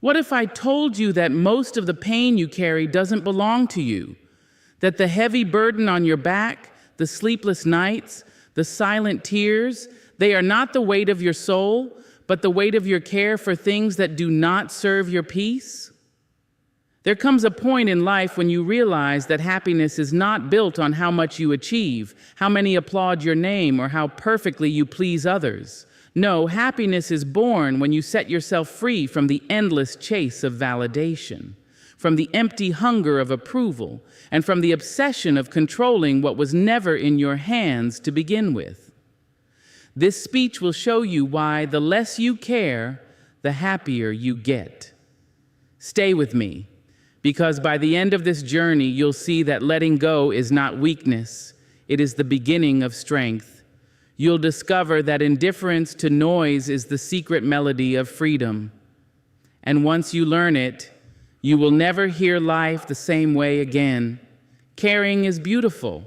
What if I told you that most of the pain you carry doesn't belong to you? That the heavy burden on your back, the sleepless nights, the silent tears, they are not the weight of your soul, but the weight of your care for things that do not serve your peace? There comes a point in life when you realize that happiness is not built on how much you achieve, how many applaud your name, or how perfectly you please others. No, happiness is born when you set yourself free from the endless chase of validation, from the empty hunger of approval, and from the obsession of controlling what was never in your hands to begin with. This speech will show you why the less you care, the happier you get. Stay with me, because by the end of this journey, you'll see that letting go is not weakness. It is the beginning of strength. You'll discover that indifference to noise is the secret melody of freedom. And once you learn it, you will never hear life the same way again. Caring is beautiful.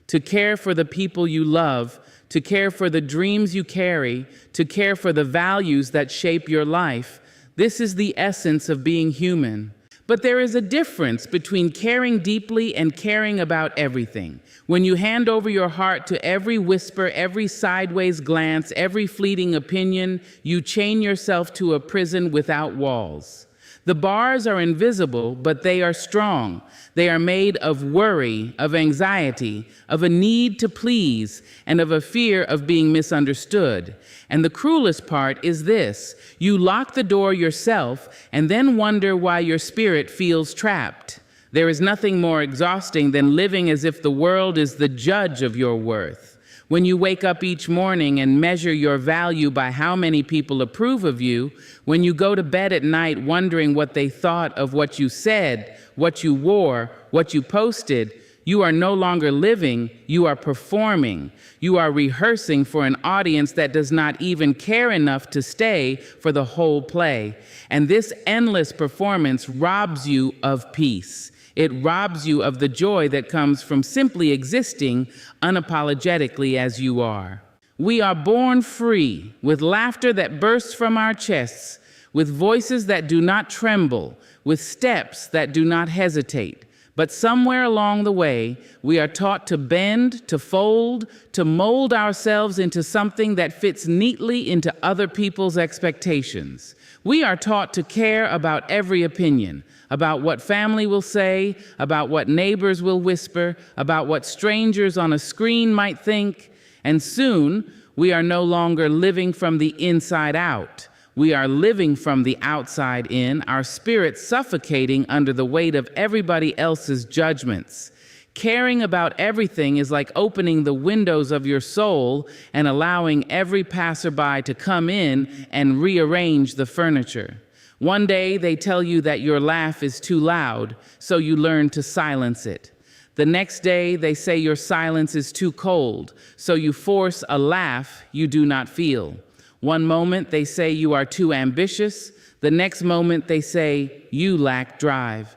To care for the people you love, to care for the dreams you carry, to care for the values that shape your life, this is the essence of being human. But there is a difference between caring deeply and caring about everything. When you hand over your heart to every whisper, every sideways glance, every fleeting opinion, you chain yourself to a prison without walls. The bars are invisible, but they are strong. They are made of worry, of anxiety, of a need to please, and of a fear of being misunderstood. And the cruelest part is this: you lock the door yourself and then wonder why your spirit feels trapped. There is nothing more exhausting than living as if the world is the judge of your worth. When you wake up each morning and measure your value by how many people approve of you, when you go to bed at night wondering what they thought of what you said, what you wore, what you posted, you are no longer living, you are performing. You are rehearsing for an audience that does not even care enough to stay for the whole play. And this endless performance robs you of peace. It robs you of the joy that comes from simply existing unapologetically as you are. We are born free, with laughter that bursts from our chests, with voices that do not tremble, with steps that do not hesitate. But somewhere along the way, we are taught to bend, to fold, to mold ourselves into something that fits neatly into other people's expectations. We are taught to care about every opinion, about what family will say, about what neighbors will whisper, about what strangers on a screen might think. And soon, we are no longer living from the inside out. We are living from the outside in, our spirit suffocating under the weight of everybody else's judgments. Caring about everything is like opening the windows of your soul and allowing every passerby to come in and rearrange the furniture. One day they tell you that your laugh is too loud, so you learn to silence it. The next day they say your silence is too cold, so you force a laugh you do not feel. One moment they say you are too ambitious, the next moment they say you lack drive.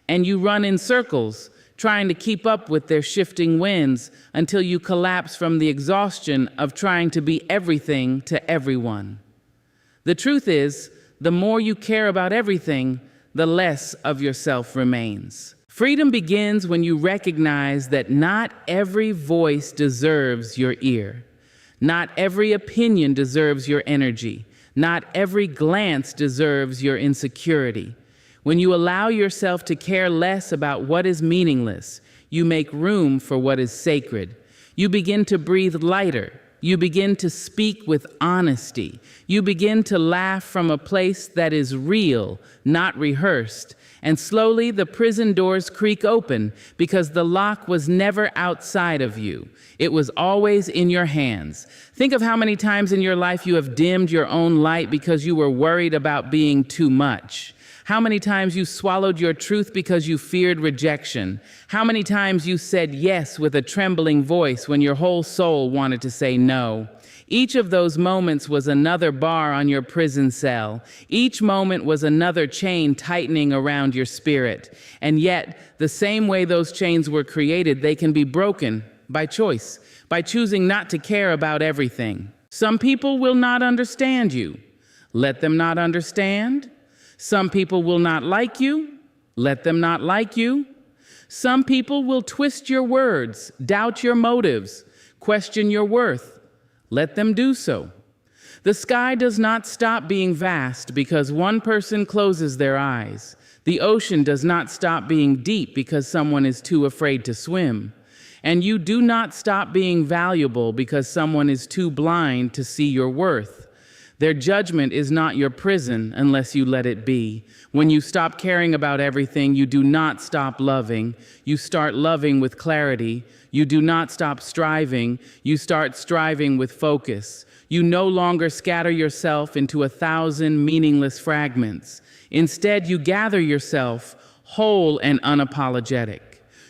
And you run in circles, trying to keep up with their shifting winds until you collapse from the exhaustion of trying to be everything to everyone. The truth is, the more you care about everything, the less of yourself remains. Freedom begins when you recognize that not every voice deserves your ear. Not every opinion deserves your energy. Not every glance deserves your insecurity. When you allow yourself to care less about what is meaningless, you make room for what is sacred. You begin to breathe lighter. You begin to speak with honesty. You begin to laugh from a place that is real, not rehearsed. And slowly the prison doors creak open because the lock was never outside of you. It was always in your hands. Think of how many times in your life you have dimmed your own light because you were worried about being too much. How many times you swallowed your truth because you feared rejection? How many times you said yes with a trembling voice when your whole soul wanted to say no? Each of those moments was another bar on your prison cell. Each moment was another chain tightening around your spirit. And yet, the same way those chains were created, they can be broken by choice, by choosing not to care about everything. Some people will not understand you. Let them not understand. Some people will not like you. Let them not like you. Some people will twist your words, doubt your motives, question your worth. Let them do so. The sky does not stop being vast because one person closes their eyes. The ocean does not stop being deep because someone is too afraid to swim. And you do not stop being valuable because someone is too blind to see your worth. Their judgment is not your prison unless you let it be. When you stop caring about everything, you do not stop loving. You start loving with clarity. You do not stop striving. You start striving with focus. You no longer scatter yourself into 1,000 meaningless fragments. Instead, you gather yourself whole and unapologetic.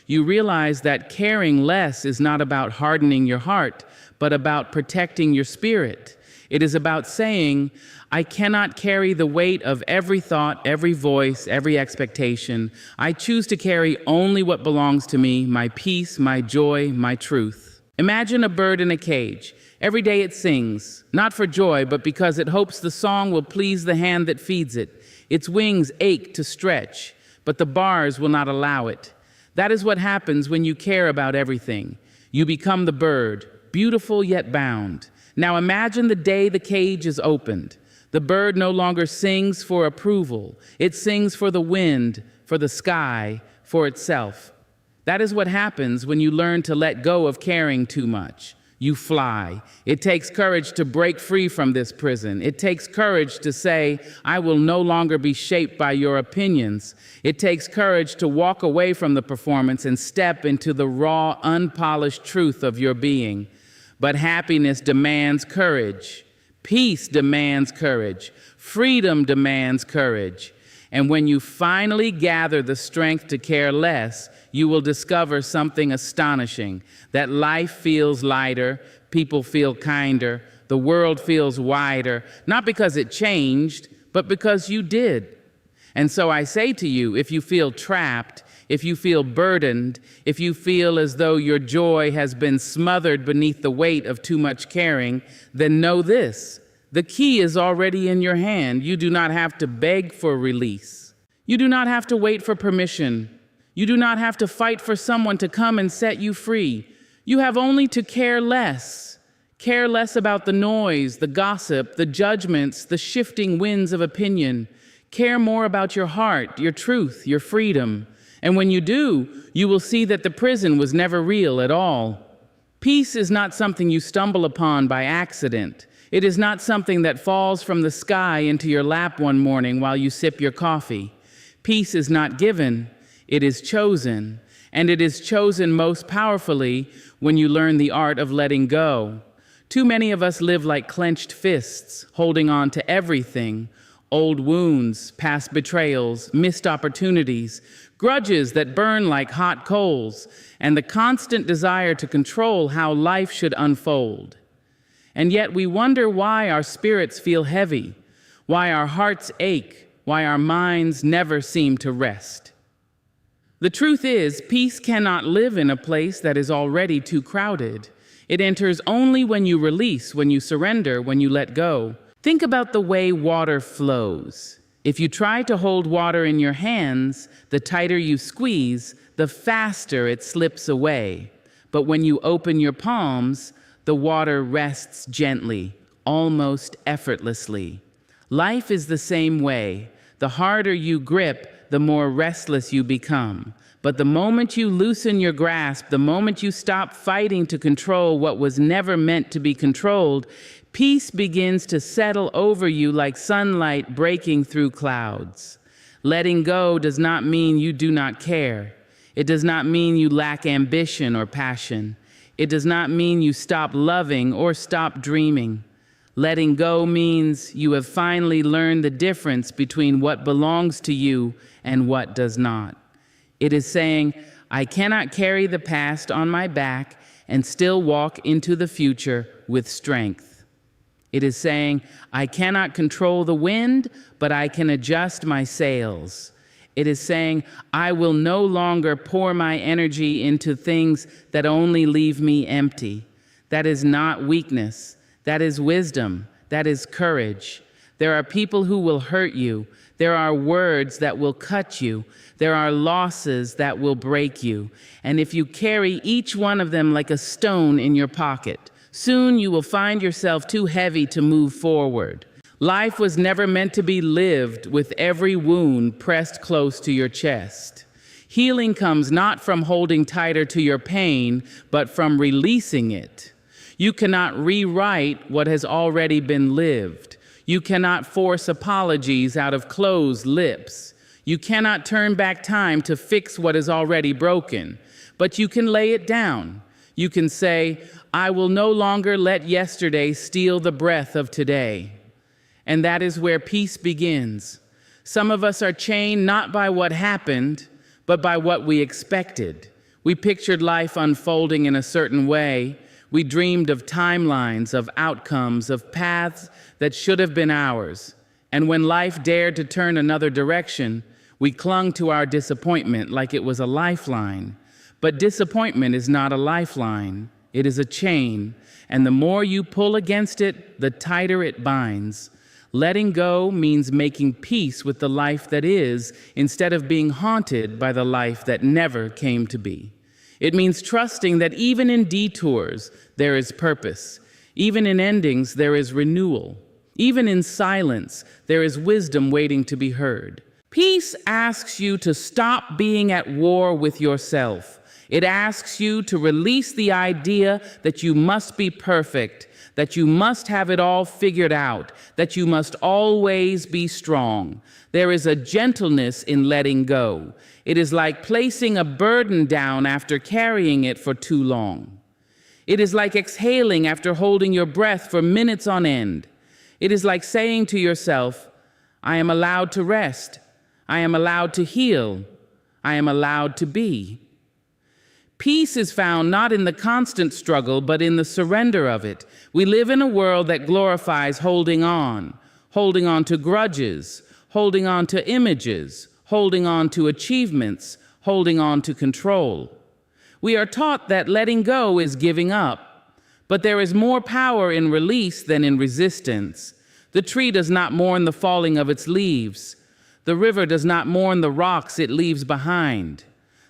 You realize that caring less is not about hardening your heart, but about protecting your spirit. It is about saying, I cannot carry the weight of every thought, every voice, every expectation. I choose to carry only what belongs to me, my peace, my joy, my truth. Imagine a bird in a cage. Every day it sings, not for joy, but because it hopes the song will please the hand that feeds it. Its wings ache to stretch, but the bars will not allow it. That is what happens when you care about everything. You become the bird, beautiful yet bound. Now imagine the day the cage is opened. The bird no longer sings for approval. It sings for the wind, for the sky, for itself. That is what happens when you learn to let go of caring too much. You fly. It takes courage to break free from this prison. It takes courage to say, I will no longer be shaped by your opinions. It takes courage to walk away from the performance and step into the raw, unpolished truth of your being. But happiness demands courage. Peace demands courage. Freedom demands courage. And when you finally gather the strength to care less, you will discover something astonishing, that life feels lighter, people feel kinder, the world feels wider, not because it changed, but because you did. And so I say to you, if you feel trapped, if you feel burdened, if you feel as though your joy has been smothered beneath the weight of too much caring, then know this: the key is already in your hand. You do not have to beg for release. You do not have to wait for permission. You do not have to fight for someone to come and set you free. You have only to care less. Care less about the noise, the gossip, the judgments, the shifting winds of opinion. Care more about your heart, your truth, your freedom. And when you do, you will see that the prison was never real at all. Peace is not something you stumble upon by accident. It is not something that falls from the sky into your lap one morning while you sip your coffee. Peace is not given, it is chosen. And it is chosen most powerfully when you learn the art of letting go. Too many of us live like clenched fists, holding on to everything. Old wounds, past betrayals, missed opportunities, grudges that burn like hot coals, and the constant desire to control how life should unfold. And yet we wonder why our spirits feel heavy, why our hearts ache, why our minds never seem to rest. The truth is, peace cannot live in a place that is already too crowded. It enters only when you release, when you surrender, when you let go. Think about the way water flows. If you try to hold water in your hands, the tighter you squeeze, the faster it slips away. But when you open your palms, the water rests gently, almost effortlessly. Life is the same way. The harder you grip, the more restless you become. But the moment you loosen your grasp, the moment you stop fighting to control what was never meant to be controlled, peace begins to settle over you like sunlight breaking through clouds. Letting go does not mean you do not care. It does not mean you lack ambition or passion. It does not mean you stop loving or stop dreaming. Letting go means you have finally learned the difference between what belongs to you and what does not. It is saying, I cannot carry the past on my back and still walk into the future with strength. It is saying, I cannot control the wind, but I can adjust my sails. It is saying, I will no longer pour my energy into things that only leave me empty. That is not weakness. That is wisdom. That is courage. There are people who will hurt you. There are words that will cut you. There are losses that will break you. And if you carry each one of them like a stone in your pocket, soon you will find yourself too heavy to move forward. Life was never meant to be lived with every wound pressed close to your chest. Healing comes not from holding tighter to your pain, but from releasing it. You cannot rewrite what has already been lived. You cannot force apologies out of closed lips. You cannot turn back time to fix what is already broken, but you can lay it down. You can say, I will no longer let yesterday steal the breath of today. And that is where peace begins. Some of us are chained not by what happened, but by what we expected. We pictured life unfolding in a certain way. We dreamed of timelines, of outcomes, of paths that should have been ours. And when life dared to turn another direction, we clung to our disappointment like it was a lifeline. But disappointment is not a lifeline. It is a chain, and the more you pull against it, the tighter it binds. Letting go means making peace with the life that is, instead of being haunted by the life that never came to be. It means trusting that even in detours, there is purpose. Even in endings, there is renewal. Even in silence, there is wisdom waiting to be heard. Peace asks you to stop being at war with yourself. It asks you to release the idea that you must be perfect, that you must have it all figured out, that you must always be strong. There is a gentleness in letting go. It is like placing a burden down after carrying it for too long. It is like exhaling after holding your breath for minutes on end. It is like saying to yourself, I am allowed to rest. I am allowed to heal. I am allowed to be. Peace is found not in the constant struggle, but in the surrender of it. We live in a world that glorifies holding on to grudges, holding on to images, holding on to achievements, holding on to control. We are taught that letting go is giving up, but there is more power in release than in resistance. The tree does not mourn the falling of its leaves. The river does not mourn the rocks it leaves behind.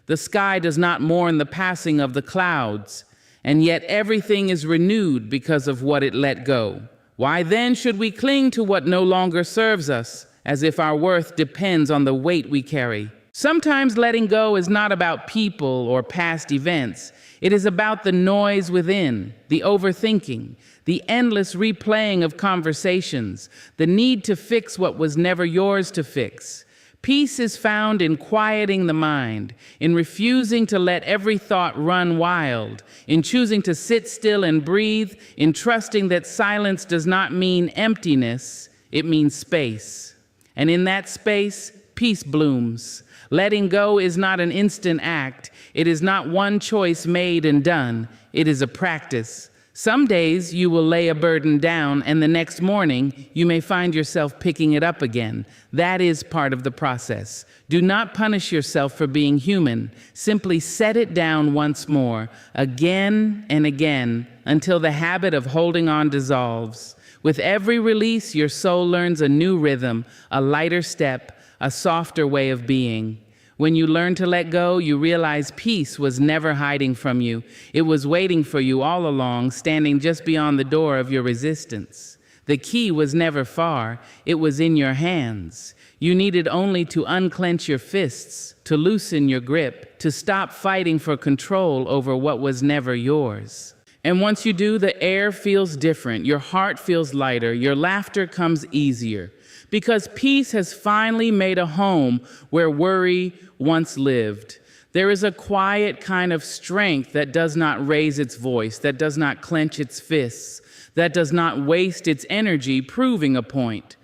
The sky does not mourn the passing of the clouds, and yet everything is renewed because of what it let go. Why then should we cling to what no longer serves us, as if our worth depends on the weight we carry? Sometimes letting go is not about people or past events. It is about the noise within, the overthinking, the endless replaying of conversations, the need to fix what was never yours to fix. Peace is found in quieting the mind, in refusing to let every thought run wild, in choosing to sit still and breathe, in trusting that silence does not mean emptiness, it means space. And in that space, peace blooms. Letting go is not an instant act. It is not one choice made and done. It is a practice. Some days you will lay a burden down, and the next morning you may find yourself picking it up again. That is part of the process. Do not punish yourself for being human. Simply set it down once more, again and again, until the habit of holding on dissolves. With every release, your soul learns a new rhythm, a lighter step, a softer way of being. When you learn to let go, you realize peace was never hiding from you. It was waiting for you all along, standing just beyond the door of your resistance. The key was never far. It was in your hands. You needed only to unclench your fists, to loosen your grip, to stop fighting for control over what was never yours. And once you do, the air feels different. Your heart feels lighter. Your laughter comes easier. Because peace has finally made a home where worry once lived. There is a quiet kind of strength that does not raise its voice, that does not clench its fists, that does not waste its energy proving a point.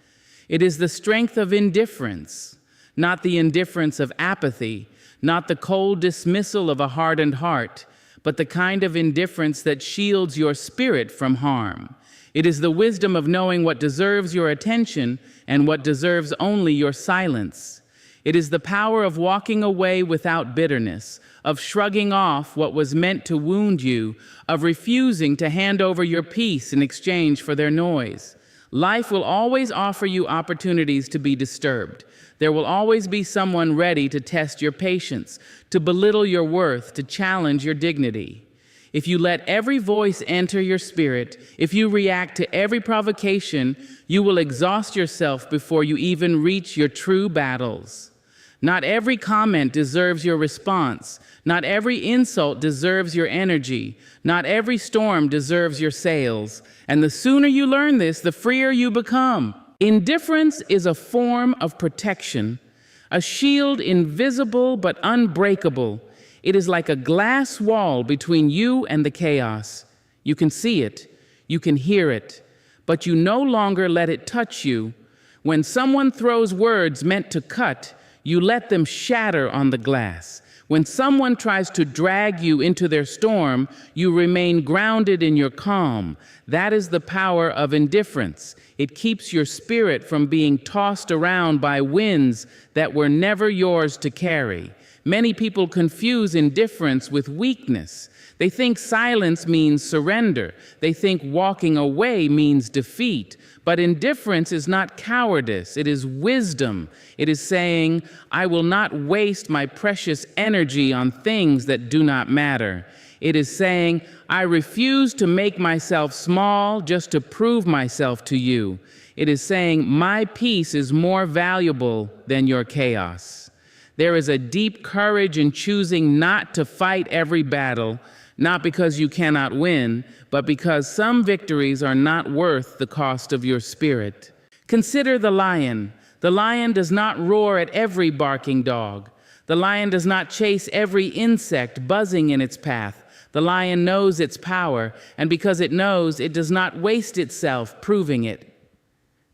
It is the strength of indifference, not the indifference of apathy, not the cold dismissal of a hardened heart, but the kind of indifference that shields your spirit from harm. It is the wisdom of knowing what deserves your attention and what deserves only your silence. It is the power of walking away without bitterness, of shrugging off what was meant to wound you, of refusing to hand over your peace in exchange for their noise. Life will always offer you opportunities to be disturbed, There will always be someone ready to test your patience, to belittle your worth, to challenge your dignity. If you let every voice enter your spirit, if you react to every provocation, you will exhaust yourself before you even reach your true battles. Not every comment deserves your response. Not every insult deserves your energy. Not every storm deserves your sails. And the sooner you learn this, the freer you become. Indifference is a form of protection, a shield invisible but unbreakable. It is like a glass wall between you and the chaos. You can see it, you can hear it, but you no longer let it touch you. When someone throws words meant to cut, you let them shatter on the glass. When someone tries to drag you into their storm, you remain grounded in your calm. That is the power of indifference. It keeps your spirit from being tossed around by winds that were never yours to carry. Many people confuse indifference with weakness. They think silence means surrender. They think walking away means defeat. But indifference is not cowardice, it is wisdom. It is saying, I will not waste my precious energy on things that do not matter. It is saying, I refuse to make myself small just to prove myself to you. It is saying, my peace is more valuable than your chaos. There is a deep courage in choosing not to fight every battle, not because you cannot win, but because some victories are not worth the cost of your spirit. Consider the lion. The lion does not roar at every barking dog. The lion does not chase every insect buzzing in its path. The lion knows its power, and because it knows, it does not waste itself proving it.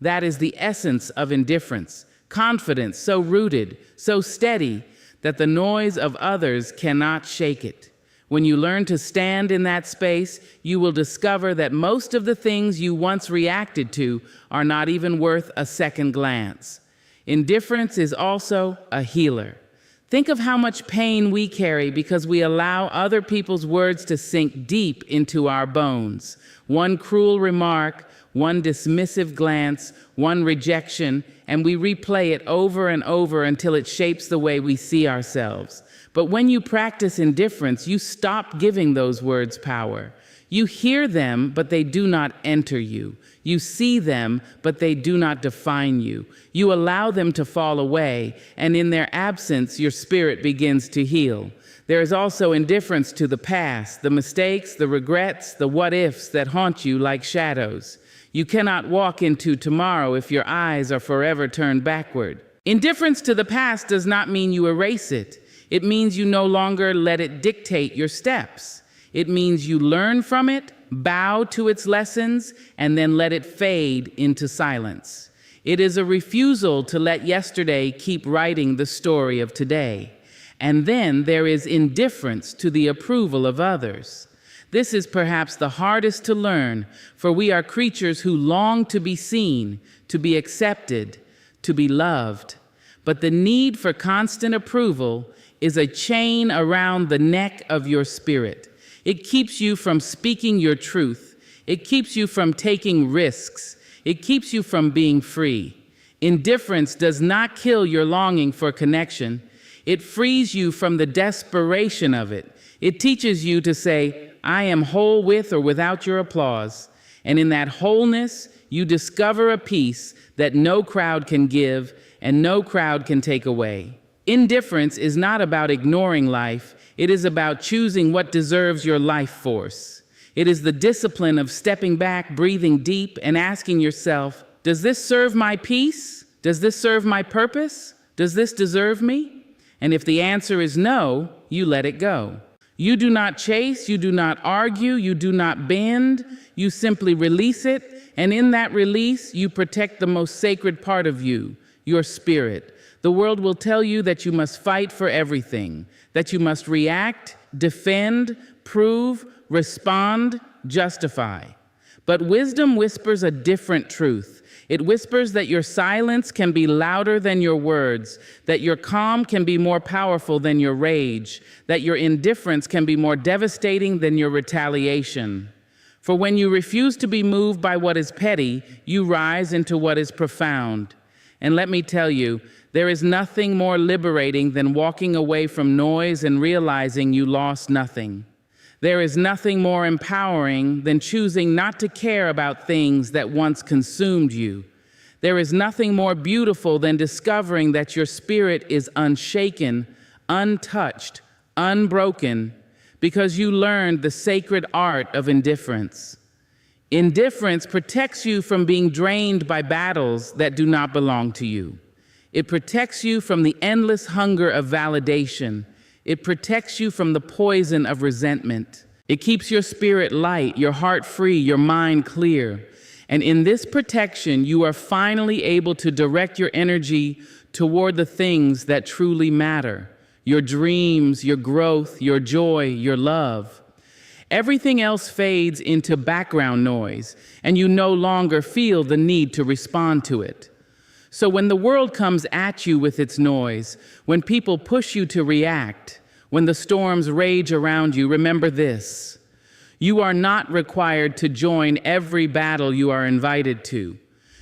That is the essence of indifference. Confidence so rooted, so steady, that the noise of others cannot shake it. When you learn to stand in that space, you will discover that most of the things you once reacted to are not even worth a second glance. Indifference is also a healer. Think of how much pain we carry because we allow other people's words to sink deep into our bones. One cruel remark, one dismissive glance, one rejection, and we replay it over and over until it shapes the way we see ourselves. But when you practice indifference, you stop giving those words power. You hear them, but they do not enter you. You see them, but they do not define you. You allow them to fall away, and in their absence, your spirit begins to heal. There is also indifference to the past, the mistakes, the regrets, the what-ifs that haunt you like shadows. You cannot walk into tomorrow if your eyes are forever turned backward. Indifference to the past does not mean you erase it. It means you no longer let it dictate your steps. It means you learn from it, bow to its lessons, and then let it fade into silence. It is a refusal to let yesterday keep writing the story of today. And then there is indifference to the approval of others. This is perhaps the hardest to learn, for we are creatures who long to be seen, to be accepted, to be loved. But the need for constant approval is a chain around the neck of your spirit. It keeps you from speaking your truth. It keeps you from taking risks. It keeps you from being free. Indifference does not kill your longing for connection. It frees you from the desperation of it. It teaches you to say, I am whole with or without your applause. And in that wholeness, you discover a peace that no crowd can give and no crowd can take away. Indifference is not about ignoring life. It is about choosing what deserves your life force. It is the discipline of stepping back, breathing deep, and asking yourself, does this serve my peace? Does this serve my purpose? Does this deserve me? And if the answer is no, you let it go. You do not chase, you do not argue, you do not bend, you simply release it, and in that release, you protect the most sacred part of you, your spirit. The world will tell you that you must fight for everything, that you must react, defend, prove, respond, justify. But wisdom whispers a different truth. It whispers that your silence can be louder than your words, that your calm can be more powerful than your rage, that your indifference can be more devastating than your retaliation. For when you refuse to be moved by what is petty, you rise into what is profound. And let me tell you, There is nothing more liberating than walking away from noise and realizing you lost nothing. There is nothing more empowering than choosing not to care about things that once consumed you. There is nothing more beautiful than discovering that your spirit is unshaken, untouched, unbroken, because you learned the sacred art of indifference. Indifference protects you from being drained by battles that do not belong to you. It protects you from the endless hunger of validation. It protects you from the poison of resentment. It keeps your spirit light, your heart free, your mind clear. And in this protection, you are finally able to direct your energy toward the things that truly matter: your dreams, your growth, your joy, your love. Everything else fades into background noise, and you no longer feel the need to respond to it. So when the world comes at you with its noise, when people push you to react, when the storms rage around you, remember this: you are not required to join every battle you are invited to.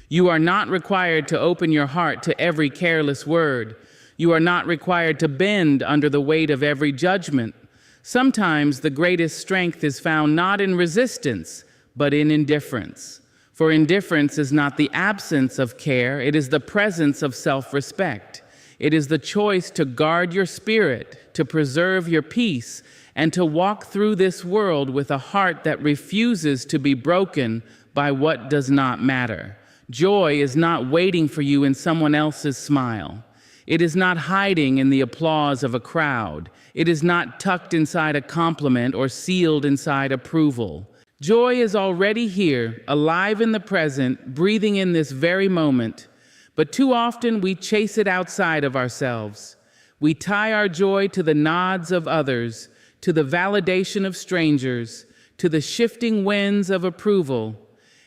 You are not required to open your heart to every careless word. You are not required to bend under the weight of every judgment. Sometimes the greatest strength is found not in resistance, but in indifference. For indifference is not the absence of care, it is the presence of self-respect. It is the choice to guard your spirit, to preserve your peace, and to walk through this world with a heart that refuses to be broken by what does not matter. Joy is not waiting for you in someone else's smile. It is not hiding in the applause of a crowd. It is not tucked inside a compliment or sealed inside approval. Joy is already here, alive in the present, breathing in this very moment. But too often we chase it outside of ourselves. We tie our joy to the nods of others, to the validation of strangers, to the shifting winds of approval.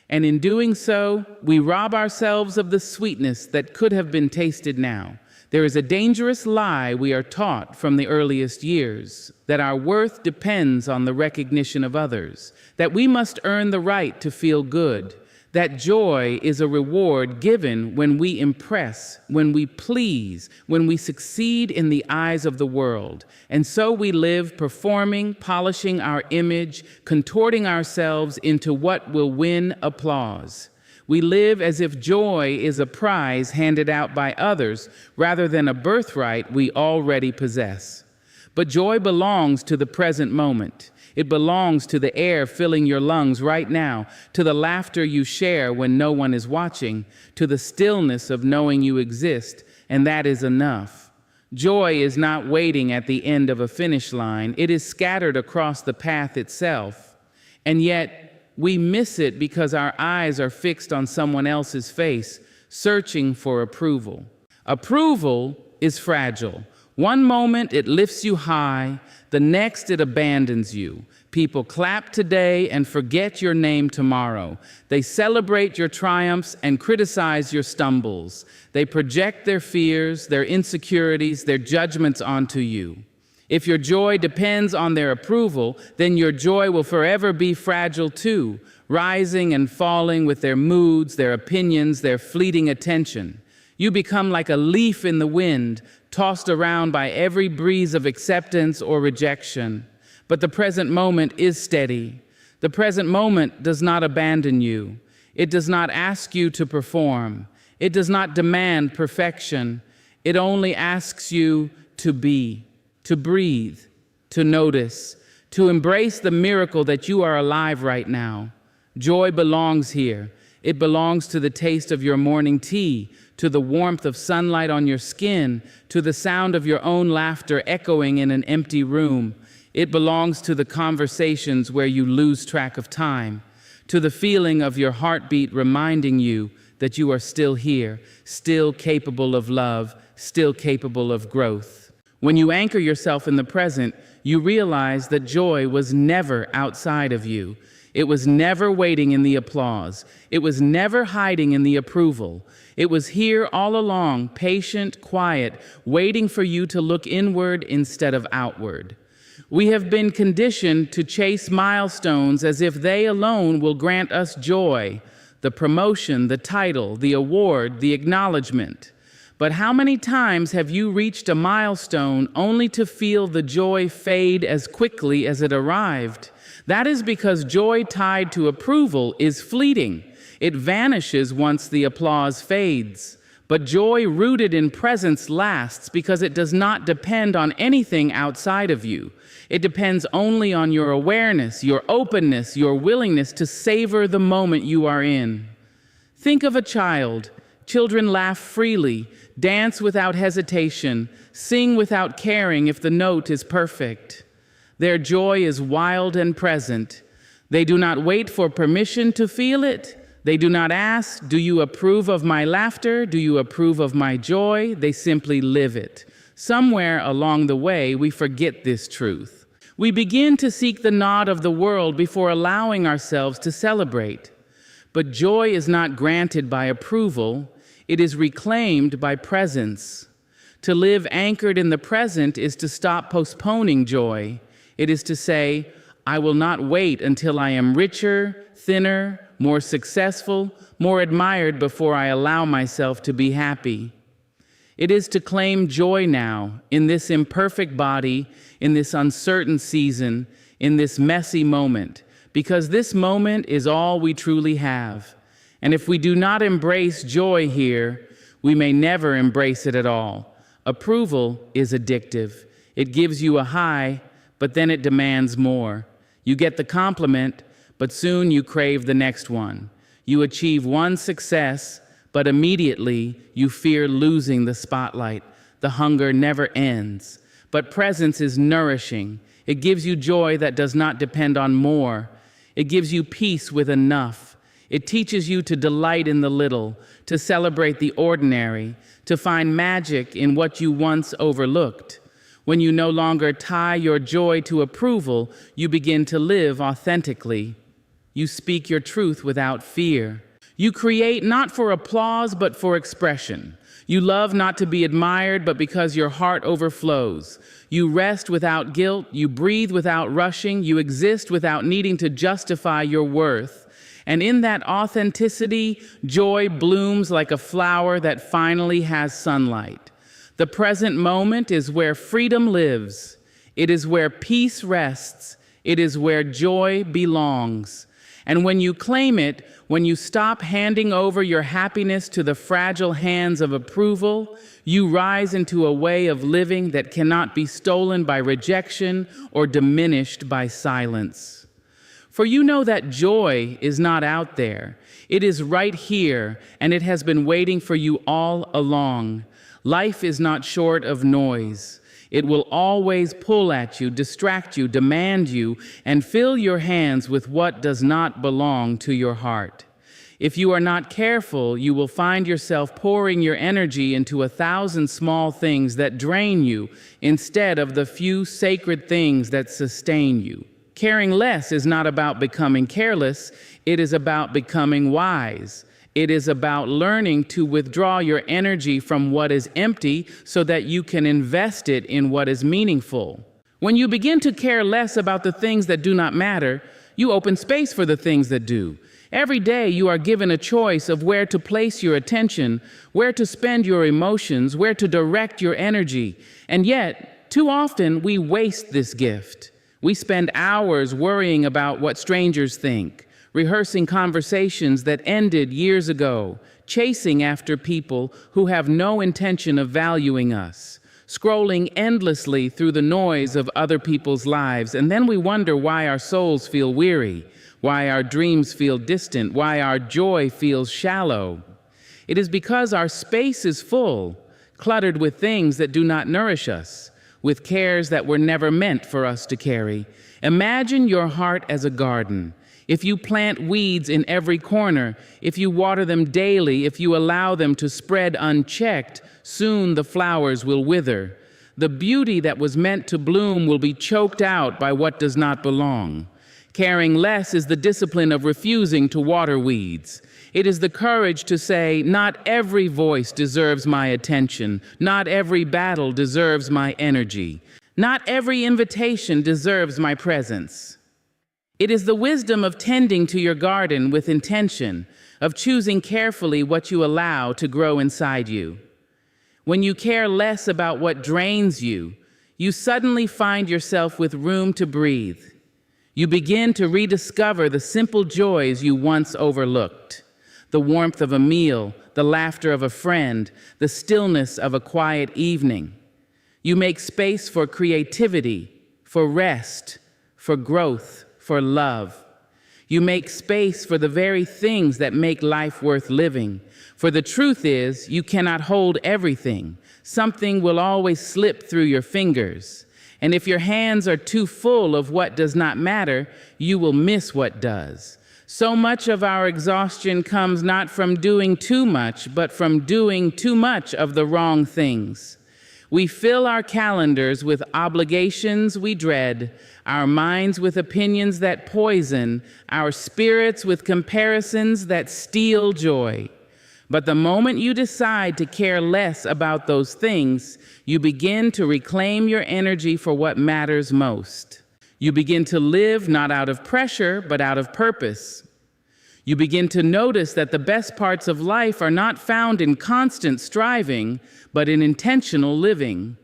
And in doing so, we rob ourselves of the sweetness that could have been tasted now. There is a dangerous lie we are taught from the earliest years, that our worth depends on the recognition of others, that we must earn the right to feel good, that joy is a reward given when we impress, when we please, when we succeed in the eyes of the world. And so we live performing, polishing our image, contorting ourselves into what will win applause. We live as if joy is a prize handed out by others rather than a birthright we already possess. But joy belongs to the present moment. It belongs to the air filling your lungs right now, to the laughter you share when no one is watching, to the stillness of knowing you exist, and that is enough. Joy is not waiting at the end of a finish line. It is scattered across the path itself. And yet, we miss it because our eyes are fixed on someone else's face, searching for approval. Approval is fragile. One moment it lifts you high, the next it abandons you. People clap today and forget your name tomorrow. They celebrate your triumphs and criticize your stumbles. They project their fears, their insecurities, their judgments onto you. If your joy depends on their approval, then your joy will forever be fragile too, rising and falling with their moods, their opinions, their fleeting attention. You become like a leaf in the wind, tossed around by every breeze of acceptance or rejection. But the present moment is steady. The present moment does not abandon you. It does not ask you to perform. It does not demand perfection. It only asks you to be, to breathe, to notice, to embrace the miracle that you are alive right now. Joy belongs here. It belongs to the taste of your morning tea, to the warmth of sunlight on your skin, to the sound of your own laughter echoing in an empty room. It belongs to the conversations where you lose track of time, to the feeling of your heartbeat reminding you that you are still here, still capable of love, still capable of growth. When you anchor yourself in the present, you realize that joy was never outside of you. It was never waiting in the applause. It was never hiding in the approval. It was here all along, patient, quiet, waiting for you to look inward instead of outward. We have been conditioned to chase milestones as if they alone will grant us joy, the promotion, the title, the award, the acknowledgement. But how many times have you reached a milestone only to feel the joy fade as quickly as it arrived? That is because joy tied to approval is fleeting. It vanishes once the applause fades. But joy rooted in presence lasts because it does not depend on anything outside of you. It depends only on your awareness, your openness, your willingness to savor the moment you are in. Think of a child. Children laugh freely, dance without hesitation, sing without caring if the note is perfect. Their joy is wild and present. They do not wait for permission to feel it. They do not ask, "Do you approve of my laughter? Do you approve of my joy?" They simply live it. Somewhere along the way, we forget this truth. We begin to seek the nod of the world before allowing ourselves to celebrate. But joy is not granted by approval. It is reclaimed by presence. To live anchored in the present is to stop postponing joy. It is to say, "I will not wait until I am richer, thinner, more successful, more admired before I allow myself to be happy." It is to claim joy now, in this imperfect body, in this uncertain season, in this messy moment, because this moment is all we truly have. And if we do not embrace joy here, we may never embrace it at all. Approval is addictive. It gives you a high, but then it demands more. You get the compliment, but soon you crave the next one. You achieve one success, but immediately you fear losing the spotlight. The hunger never ends. But presence is nourishing. It gives you joy that does not depend on more. It gives you peace with enough. It teaches you to delight in the little, to celebrate the ordinary, to find magic in what you once overlooked. When you no longer tie your joy to approval, you begin to live authentically. You speak your truth without fear. You create not for applause, but for expression. You love not to be admired, but because your heart overflows. You rest without guilt. You breathe without rushing. You exist without needing to justify your worth. And in that authenticity, joy blooms like a flower that finally has sunlight. The present moment is where freedom lives. It is where peace rests. It is where joy belongs. And when you claim it, when you stop handing over your happiness to the fragile hands of approval, you rise into a way of living that cannot be stolen by rejection or diminished by silence. For you know that joy is not out there. It is right here, and it has been waiting for you all along. Life is not short of noise. It will always pull at you, distract you, demand you, and fill your hands with what does not belong to your heart. If you are not careful, you will find yourself pouring your energy into 1,000 small things that drain you instead of the few sacred things that sustain you. Caring less is not about becoming careless, it is about becoming wise. It is about learning to withdraw your energy from what is empty so that you can invest it in what is meaningful. When you begin to care less about the things that do not matter, you open space for the things that do. Every day you are given a choice of where to place your attention, where to spend your emotions, where to direct your energy. And yet, too often we waste this gift. We spend hours worrying about what strangers think, rehearsing conversations that ended years ago, chasing after people who have no intention of valuing us, scrolling endlessly through the noise of other people's lives, and then we wonder why our souls feel weary, why our dreams feel distant, why our joy feels shallow. It is because our space is full, cluttered with things that do not nourish us, with cares that were never meant for us to carry. Imagine your heart as a garden. If you plant weeds in every corner, if you water them daily, if you allow them to spread unchecked, soon the flowers will wither. The beauty that was meant to bloom will be choked out by what does not belong. Caring less is the discipline of refusing to water weeds. It is the courage to say, not every voice deserves my attention. Not every battle deserves my energy. Not every invitation deserves my presence. It is the wisdom of tending to your garden with intention, of choosing carefully what you allow to grow inside you. When you care less about what drains you, you suddenly find yourself with room to breathe. You begin to rediscover the simple joys you once overlooked. The warmth of a meal, the laughter of a friend, the stillness of a quiet evening. You make space for creativity, for rest, for growth, for love. You make space for the very things that make life worth living. For the truth is, you cannot hold everything. Something will always slip through your fingers. And if your hands are too full of what does not matter, you will miss what does. So much of our exhaustion comes not from doing too much, but from doing too much of the wrong things. We fill our calendars with obligations we dread, our minds with opinions that poison, our spirits with comparisons that steal joy. But the moment you decide to care less about those things, you begin to reclaim your energy for what matters most. You begin to live not out of pressure, but out of purpose. You begin to notice that the best parts of life are not found in constant striving, but in intentional living.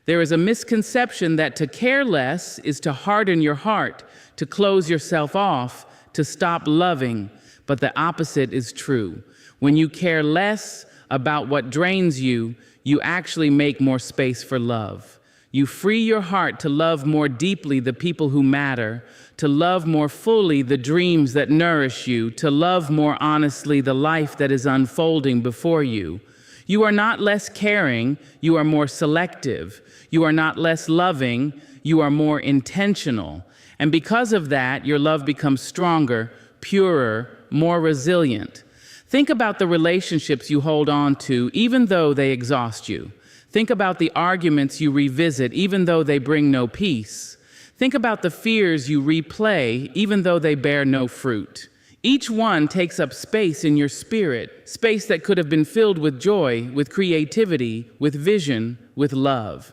There is a misconception that to care less is to harden your heart, to close yourself off, to stop loving. But the opposite is true. When you care less about what drains you, you actually make more space for love. You free your heart to love more deeply the people who matter, to love more fully the dreams that nourish you, to love more honestly the life that is unfolding before you. You are not less caring, you are more selective. You are not less loving, you are more intentional. And because of that, your love becomes stronger, purer, more resilient. Think about the relationships you hold on to, even though they exhaust you. Think about the arguments you revisit, even though they bring no peace. Think about the fears you replay, even though they bear no fruit. Each one takes up space in your spirit, space that could have been filled with joy, with creativity, with vision, with love.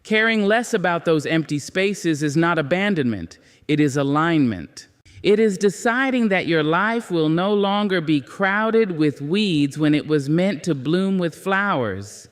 Caring less about those empty spaces is not abandonment, it is alignment. It is deciding that your life will no longer be crowded with weeds when it was meant to bloom with flowers.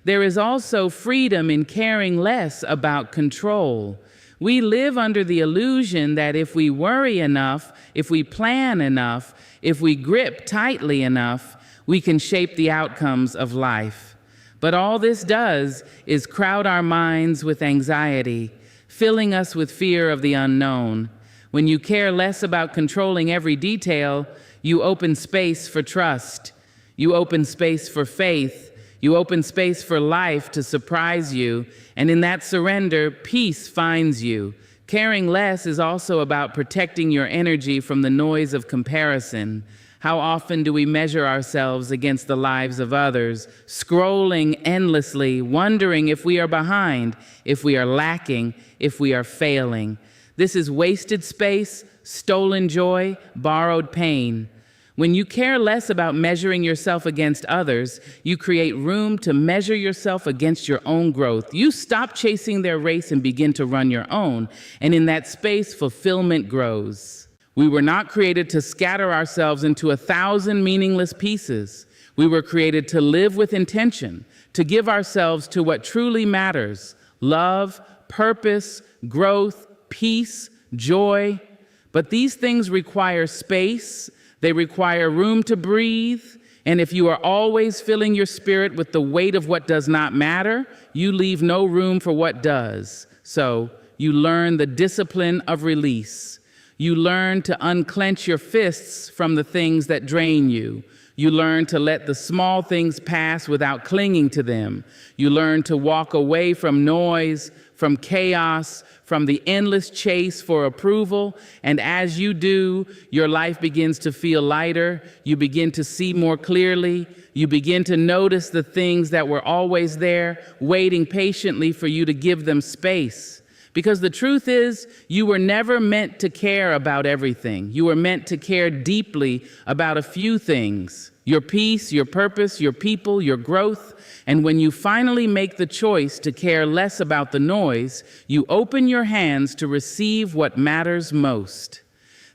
There is also freedom in caring less about control. We live under the illusion that if we worry enough, if we plan enough, if we grip tightly enough, we can shape the outcomes of life. But all this does is crowd our minds with anxiety, filling us with fear of the unknown. When you care less about controlling every detail, you open space for trust. You open space for faith. You open space for life to surprise you, and in that surrender, peace finds you. Caring less is also about protecting your energy from the noise of comparison. How often do we measure ourselves against the lives of others, scrolling endlessly, wondering if we are behind, if we are lacking, if we are failing? This is wasted space, stolen joy, borrowed pain. When you care less about measuring yourself against others, you create room to measure yourself against your own growth. You stop chasing their race and begin to run your own, and in that space, fulfillment grows. We were not created to scatter ourselves into 1,000 meaningless pieces. We were created to live with intention, to give ourselves to what truly matters: love, purpose, growth, peace, joy. But these things require space. They require room to breathe, and if you are always filling your spirit with the weight of what does not matter, you leave no room for what does. So you learn the discipline of release. You learn to unclench your fists from the things that drain you. You learn to let the small things pass without clinging to them. You learn to walk away from noise, from chaos, from the endless chase for approval. And as you do, your life begins to feel lighter. You begin to see more clearly. You begin to notice the things that were always there, waiting patiently for you to give them space. Because the truth is, you were never meant to care about everything. You were meant to care deeply about a few things: your peace, your purpose, your people, your growth. And when you finally make the choice to care less about the noise, you open your hands to receive what matters most.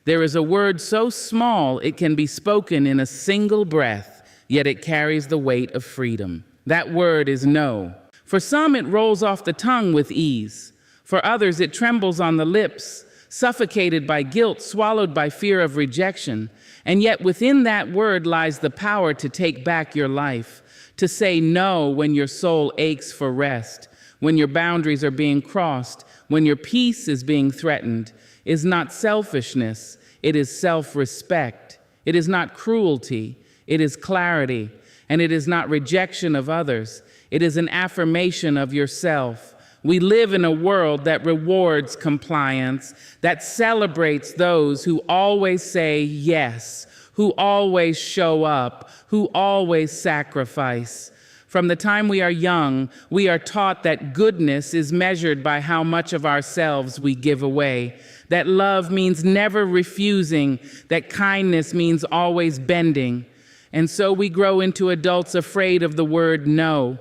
There is a word so small it can be spoken in a single breath, yet it carries the weight of freedom. That word is no. For some, it rolls off the tongue with ease. For others, it trembles on the lips, suffocated by guilt, swallowed by fear of rejection. And yet within that word lies the power to take back your life, to say no when your soul aches for rest, when your boundaries are being crossed, when your peace is being threatened. Is not selfishness, it is self-respect. It is not cruelty, it is clarity. And it is not rejection of others, it is an affirmation of yourself. We live in a world that rewards compliance, that celebrates those who always say yes, who always show up, who always sacrifice. From the time we are young, we are taught that goodness is measured by how much of ourselves we give away, that love means never refusing, that kindness means always bending. And so we grow into adults afraid of the word no.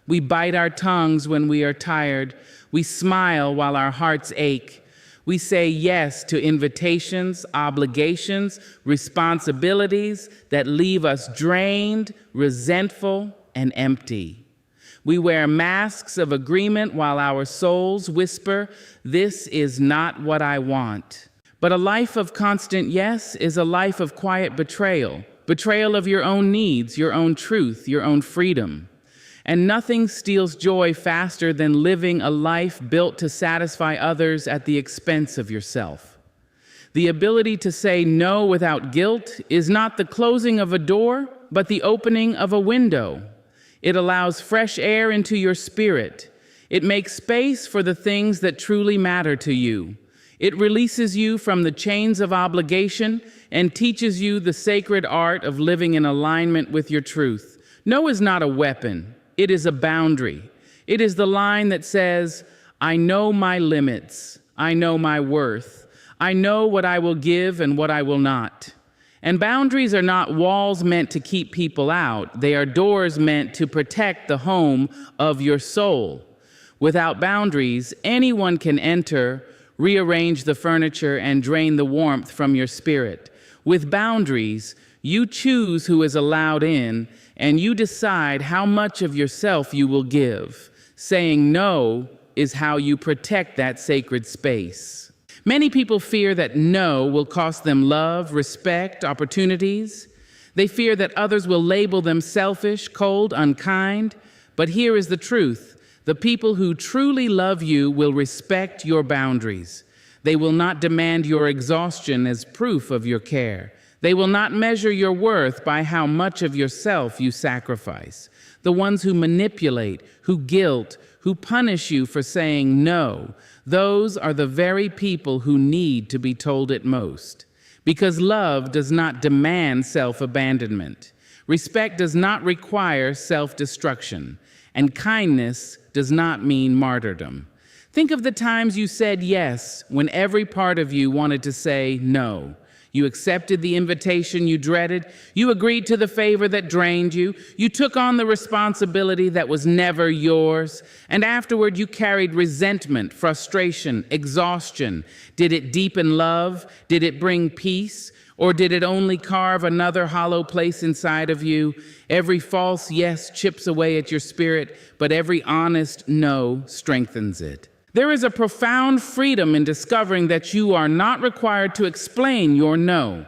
We bite our tongues when we are tired. We smile while our hearts ache. We say yes to invitations, obligations, responsibilities that leave us drained, resentful, and empty. We wear masks of agreement while our souls whisper, "This is not what I want." But a life of constant yes is a life of quiet betrayal. Betrayal of your own needs, your own truth, your own freedom. And nothing steals joy faster than living a life built to satisfy others at the expense of yourself. The ability to say no without guilt is not the closing of a door, but the opening of a window. It allows fresh air into your spirit. It makes space for the things that truly matter to you. It releases you from the chains of obligation and teaches you the sacred art of living in alignment with your truth. No is not a weapon. It is a boundary. It is the line that says, I know my limits. I know my worth. I know what I will give and what I will not. And boundaries are not walls meant to keep people out. They are doors meant to protect the home of your soul. Without boundaries, anyone can enter, rearrange the furniture, and drain the warmth from your spirit. With boundaries, you choose who is allowed in, and you decide how much of yourself you will give. Saying no is how you protect that sacred space. Many people fear that no will cost them love, respect, opportunities. They fear that others will label them selfish, cold, unkind. But here is the truth. The people who truly love you will respect your boundaries. They will not demand your exhaustion as proof of your care. They will not measure your worth by how much of yourself you sacrifice. The ones who manipulate, who guilt, who punish you for saying no, those are the very people who need to be told it most. Because love does not demand self-abandonment. Respect does not require self-destruction. And kindness does not mean martyrdom. Think of the times you said yes when every part of you wanted to say no. You accepted the invitation you dreaded. You agreed to the favor that drained you. You took on the responsibility that was never yours. And afterward, you carried resentment, frustration, exhaustion. Did it deepen love? Did it bring peace? Or did it only carve another hollow place inside of you? Every false yes chips away at your spirit, but every honest no strengthens it. There is a profound freedom in discovering that you are not required to explain your no.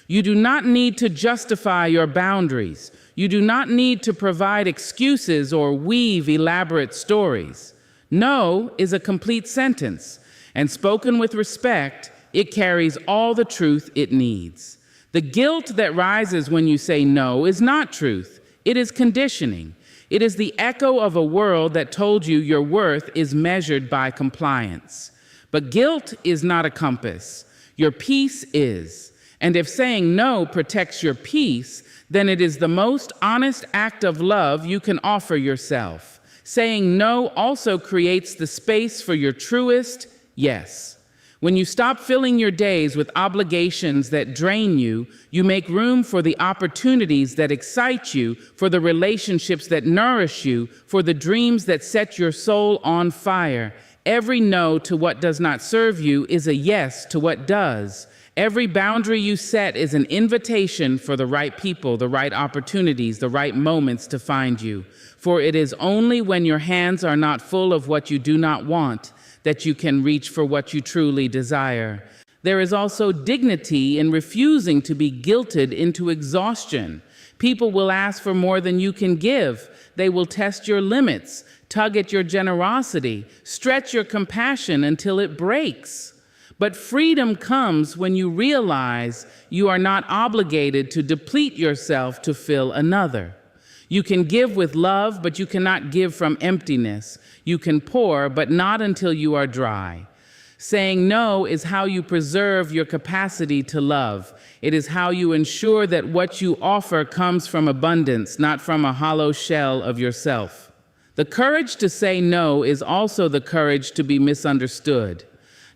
You do not need to justify your boundaries. You do not need to provide excuses or weave elaborate stories. No is a complete sentence, and spoken with respect, it carries all the truth it needs. The guilt that rises when you say no is not truth. It is conditioning. It is the echo of a world that told you your worth is measured by compliance. But guilt is not a compass. Your peace is. And if saying no protects your peace, then it is the most honest act of love you can offer yourself. Saying no also creates the space for your truest yes. When you stop filling your days with obligations that drain you, you make room for the opportunities that excite you, for the relationships that nourish you, for the dreams that set your soul on fire. Every no to what does not serve you is a yes to what does. Every boundary you set is an invitation for the right people, the right opportunities, the right moments to find you. For it is only when your hands are not full of what you do not want that you can reach for what you truly desire. There is also dignity in refusing to be guilted into exhaustion. People will ask for more than you can give. They will test your limits, tug at your generosity, stretch your compassion until it breaks. But freedom comes when you realize you are not obligated to deplete yourself to fill another. You can give with love, but you cannot give from emptiness. You can pour, but not until you are dry. Saying no is how you preserve your capacity to love. It is how you ensure that what you offer comes from abundance, not from a hollow shell of yourself. The courage to say no is also the courage to be misunderstood.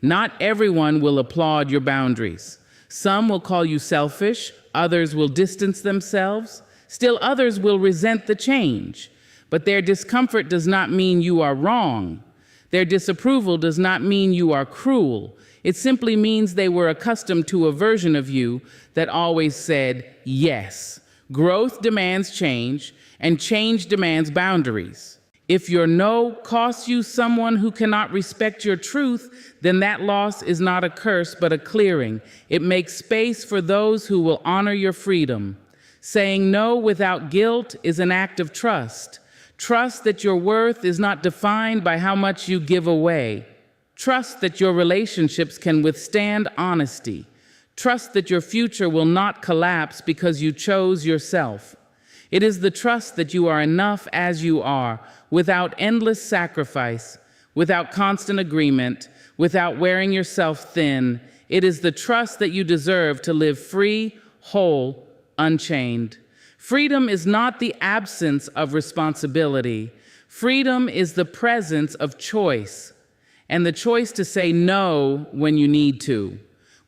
Not everyone will applaud your boundaries. Some will call you selfish, others will distance themselves, still others will resent the change. But their discomfort does not mean you are wrong. Their disapproval does not mean you are cruel. It simply means they were accustomed to a version of you that always said yes. Growth demands change, and change demands boundaries. If your no costs you someone who cannot respect your truth, then that loss is not a curse but a clearing. It makes space for those who will honor your freedom. Saying no without guilt is an act of trust. Trust that your worth is not defined by how much you give away. Trust that your relationships can withstand honesty. Trust that your future will not collapse because you chose yourself. It is the trust that you are enough as you are, without endless sacrifice, without constant agreement, without wearing yourself thin. It is the trust that you deserve to live free, whole, unchained. Freedom is not the absence of responsibility. Freedom is the presence of choice, and the choice to say no when you need to.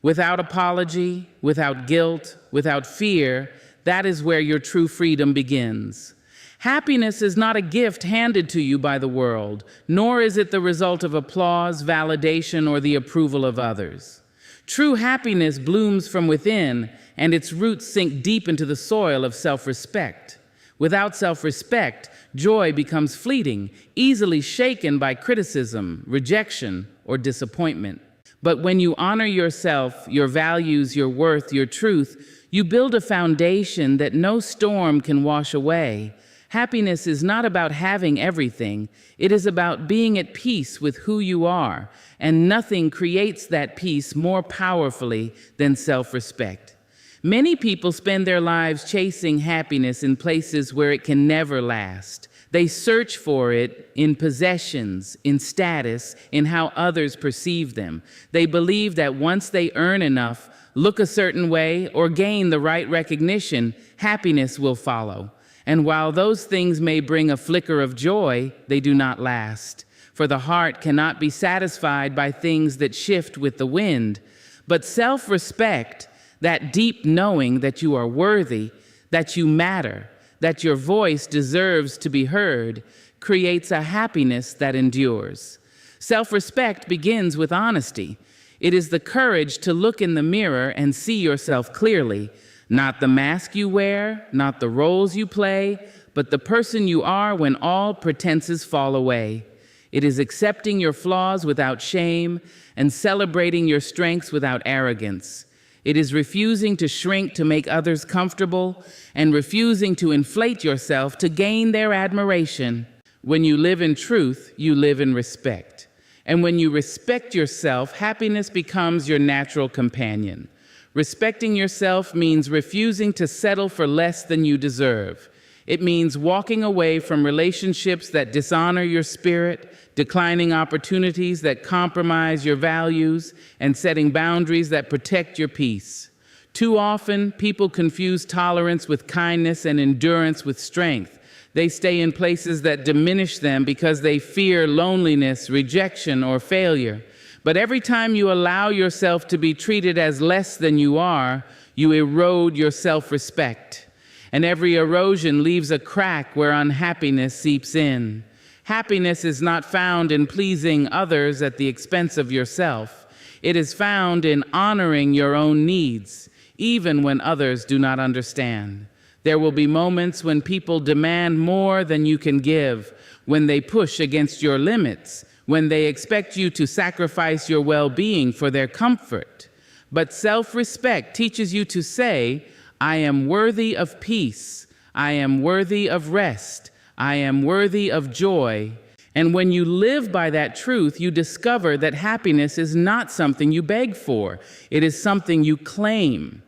Without apology, without guilt, without fear, that is where your true freedom begins. Happiness is not a gift handed to you by the world, nor is it the result of applause, validation, or the approval of others. True happiness blooms from within, and its roots sink deep into the soil of self-respect. Without self-respect, joy becomes fleeting, easily shaken by criticism, rejection, or disappointment. But when you honor yourself, your values, your worth, your truth, you build a foundation that no storm can wash away. Happiness is not about having everything. It is about being at peace with who you are, and nothing creates that peace more powerfully than self-respect. Many people spend their lives chasing happiness in places where it can never last. They search for it in possessions, in status, in how others perceive them. They believe that once they earn enough, look a certain way, or gain the right recognition, happiness will follow. And while those things may bring a flicker of joy, they do not last. For the heart cannot be satisfied by things that shift with the wind. But self-respect, that deep knowing that you are worthy, that you matter, that your voice deserves to be heard, creates a happiness that endures. Self-respect begins with honesty. It is the courage to look in the mirror and see yourself clearly, not the mask you wear, not the roles you play, but the person you are when all pretenses fall away. It is accepting your flaws without shame and celebrating your strengths without arrogance. It is refusing to shrink to make others comfortable and refusing to inflate yourself to gain their admiration. When you live in truth, you live in respect. And when you respect yourself, happiness becomes your natural companion. Respecting yourself means refusing to settle for less than you deserve. It means walking away from relationships that dishonor your spirit, declining opportunities that compromise your values, and setting boundaries that protect your peace. Too often, people confuse tolerance with kindness and endurance with strength. They stay in places that diminish them because they fear loneliness, rejection, or failure. But every time you allow yourself to be treated as less than you are, you erode your self-respect. And every erosion leaves a crack where unhappiness seeps in. Happiness is not found in pleasing others at the expense of yourself. It is found in honoring your own needs, even when others do not understand. There will be moments when people demand more than you can give, when they push against your limits, when they expect you to sacrifice your well-being for their comfort. But self-respect teaches you to say, I am worthy of peace, I am worthy of rest, I am worthy of joy. And when you live by that truth, you discover that happiness is not something you beg for. It is something you claim.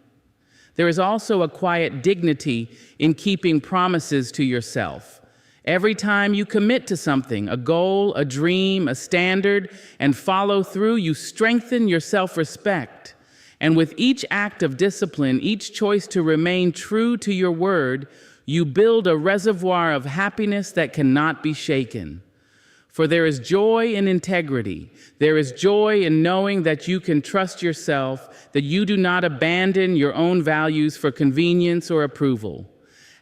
There is also a quiet dignity in keeping promises to yourself. Every time you commit to something, a goal, a dream, a standard, and follow through, you strengthen your self-respect. And with each act of discipline, each choice to remain true to your word, you build a reservoir of happiness that cannot be shaken. For there is joy in integrity. There is joy in knowing that you can trust yourself, that you do not abandon your own values for convenience or approval.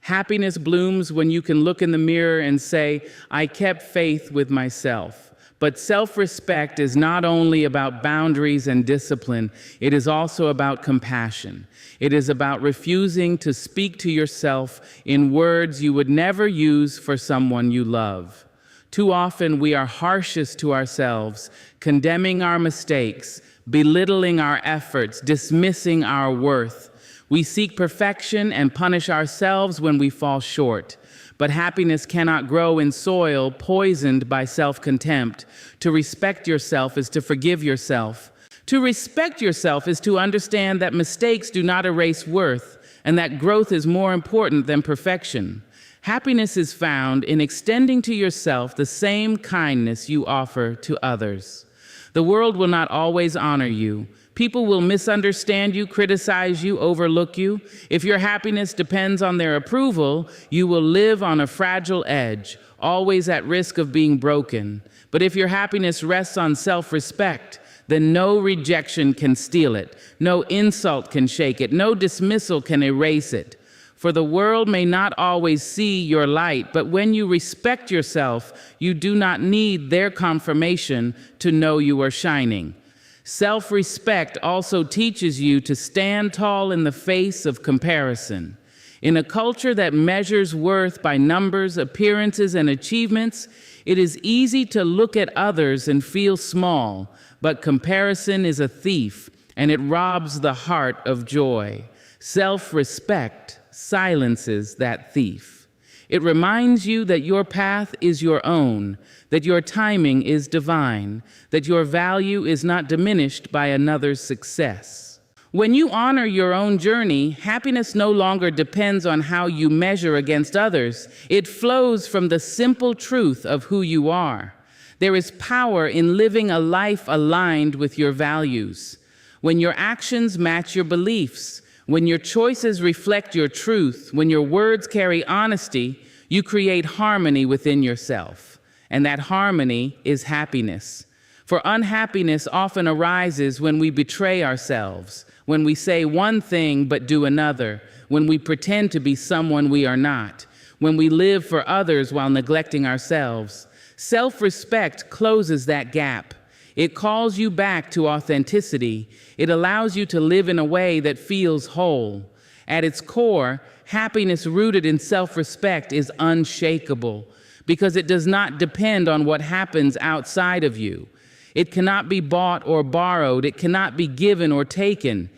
Happiness blooms when you can look in the mirror and say, I kept faith with myself. But self-respect is not only about boundaries and discipline, it is also about compassion. It is about refusing to speak to yourself in words you would never use for someone you love. Too often we are harshest to ourselves, condemning our mistakes, belittling our efforts, dismissing our worth. We seek perfection and punish ourselves when we fall short. But happiness cannot grow in soil poisoned by self-contempt. To respect yourself is to forgive yourself. To respect yourself is to understand that mistakes do not erase worth and that growth is more important than perfection. Happiness is found in extending to yourself the same kindness you offer to others. The world will not always honor you. People will misunderstand you, criticize you, overlook you. If your happiness depends on their approval, you will live on a fragile edge, always at risk of being broken. But if your happiness rests on self-respect, then no rejection can steal it, no insult can shake it, no dismissal can erase it. For the world may not always see your light, but when you respect yourself, you do not need their confirmation to know you are shining. Self-respect also teaches you to stand tall in the face of comparison. In a culture that measures worth by numbers, appearances, and achievements, it is easy to look at others and feel small, but comparison is a thief, and it robs the heart of joy. Self-respect silences that thief. It reminds you that your path is your own, that your timing is divine, that your value is not diminished by another's success. When you honor your own journey, happiness no longer depends on how you measure against others. It flows from the simple truth of who you are. There is power in living a life aligned with your values. When your actions match your beliefs, when your choices reflect your truth, when your words carry honesty, you create harmony within yourself. And that harmony is happiness. For unhappiness often arises when we betray ourselves, when we say one thing but do another, when we pretend to be someone we are not, when we live for others while neglecting ourselves. Self-respect closes that gap. It calls you back to authenticity. It allows you to live in a way that feels whole. At its core, happiness rooted in self-respect is unshakable because it does not depend on what happens outside of you. It cannot be bought or borrowed. It cannot be given or taken.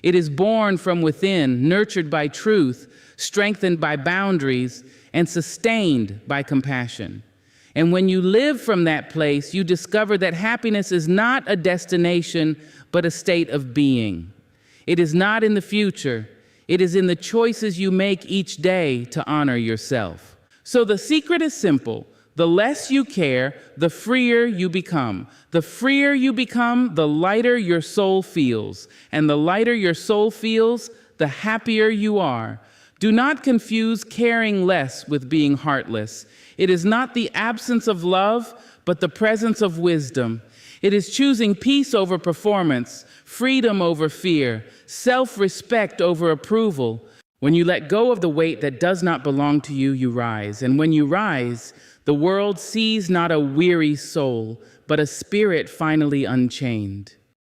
It is born from within, nurtured by truth, strengthened by boundaries, and sustained by compassion. And when you live from that place, you discover that happiness is not a destination, but a state of being. It is not in the future. It is in the choices you make each day to honor yourself. So the secret is simple. The less you care, the freer you become. The freer you become, the lighter your soul feels. And the lighter your soul feels, the happier you are. Do not confuse caring less with being heartless. It is not the absence of love, but the presence of wisdom. It is choosing peace over performance, freedom over fear, self-respect over approval. When you let go of the weight that does not belong to you, you rise. And when you rise, the world sees not a weary soul, but a spirit finally unchained.